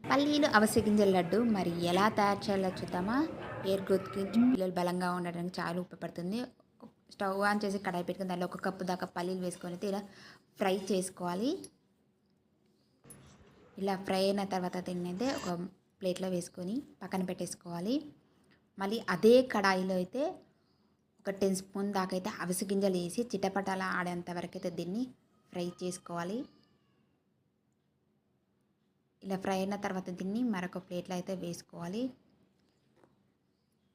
పల్లీలు అవిసె గింజల లడ్డు మరి ఎలా తయారు చేయాలో చూద్దామా? హెయిర్ గ్రోత్‌కి పిల్లలు బలంగా ఉండడానికి చాలా ఉపయోగపడుతుంది. స్టవ్ ఆన్ చేసి కడాయి పెట్టుకొని దాంట్లో ఒక కప్పు దాకా పల్లీలు వేసుకొని అయితే ఇలా ఫ్రై చేసుకోవాలి. ఇలా ఫ్రై అయిన తర్వాత దీన్నైతే ఒక ప్లేట్‌లో వేసుకొని పక్కన పెట్టేసుకోవాలి. మళ్ళీ అదే కడాయిలో అయితే ఒక 10 స్పూన్ దాకా అయితే అవిసె గింజలు వేసి చిటపటలా ఆడేంత వరకైతే దీన్ని ఫ్రై చేసుకోవాలి. ఇలా ఫ్రై అయిన తర్వాత దీన్ని మరొక ప్లేట్‌లో అయితే వేసుకోవాలి.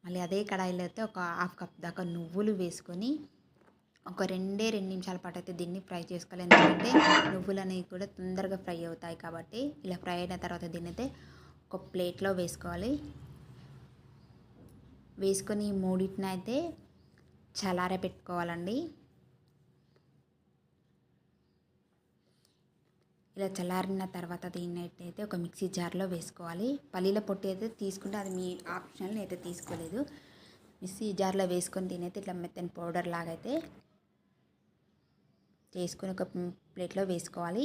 మళ్ళీ అదే కడాయిలో అయితే ఒక హాఫ్ కప్ దాకా నువ్వులు వేసుకొని ఒక 2 నిమిషాల పాటు అయితే దీన్ని ఫ్రై చేసుకోవాలి. ఎందుకంటే నువ్వులు అనేవి కూడా తొందరగా ఫ్రై అవుతాయి కాబట్టి ఇలా ఫ్రై అయిన తర్వాత దీన్ని అయితే ఒక ప్లేట్లో వేసుకోవాలి. వేసుకొని ఈ మూడింటిని అయితే చల్లార పెట్టుకోవాలండి. ఇలా చల్లారిన తర్వాత దీన్ని అయితే ఒక మిక్సీ జార్లో వేసుకోవాలి. పల్లీల పొట్టు అయితే తీసుకుంటే అది మీ ఆప్షనల్, అయితే తీసుకోలేదు. మిక్సీ జార్లో వేసుకొని దీనైతే ఇట్లా మెత్తని పౌడర్ లాగా అయితే చేసుకొని ఒక ప్లేట్లో వేసుకోవాలి.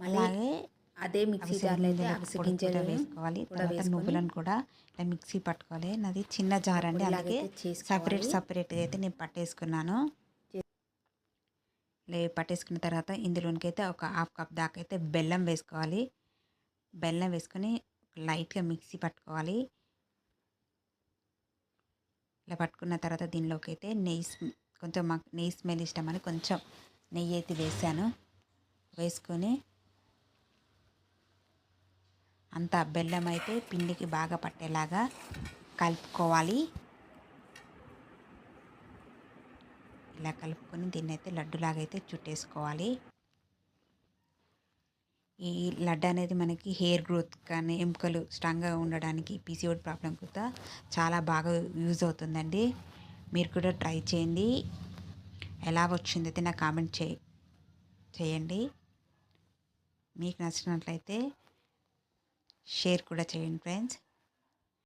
మళ్ళీ అలాగే అదే మిక్సీ అవిసె జార్లో అయితే గింజల అవిసె పొడి కూడా గింజలు వేసుకోవాలి. కూడా తర్వాత వేసుకొని నువ్వులను కూడా ఇలా మిక్సీ పట్టుకోవాలి. నాది చిన్న జార్ అండి, అందుకే పొడిలాగైతే చేసుకోవాలి. సపరేట్గా అయితే నేను పట్టేసుకున్నాను. ఇలా పట్టేసుకున్న తర్వాత ఇందులోనికి అయితే ఒక హాఫ్ కప్ దాకా అయితే బెల్లం వేసుకోవాలి. బెల్లం వేసుకొని లైట్గా మిక్సీ పట్టుకోవాలి. ఇలా పట్టుకున్న తర్వాత దీనిలోకి అయితే కొంచెం మాకు నెయ్యి స్మెల్ ఇష్టమని కొంచెం నెయ్యి అయితే వేసాను. వేసుకొని అంతా బెల్లం అయితే పిండికి బాగా పట్టేలాగా కలుపుకోవాలి. ఇలా కలుపుకొని దీన్ని అయితే లడ్డులాగా అయితే చుట్టేసుకోవాలి. ఈ లడ్డు అనేది మనకి హెయిర్ గ్రోత్ కానీ ఎముకలు స్ట్రాంగ్గా ఉండడానికి పీసీఓడి ప్రాబ్లం కూడా చాలా బాగా యూజ్ అవుతుందండి. మీరు కూడా ట్రై చేయండి. ఎలా వచ్చిందైతే నాకు కామెంట్ చేయండి. మీకు నచ్చినట్లయితే షేర్ కూడా చేయండి ఫ్రెండ్స్.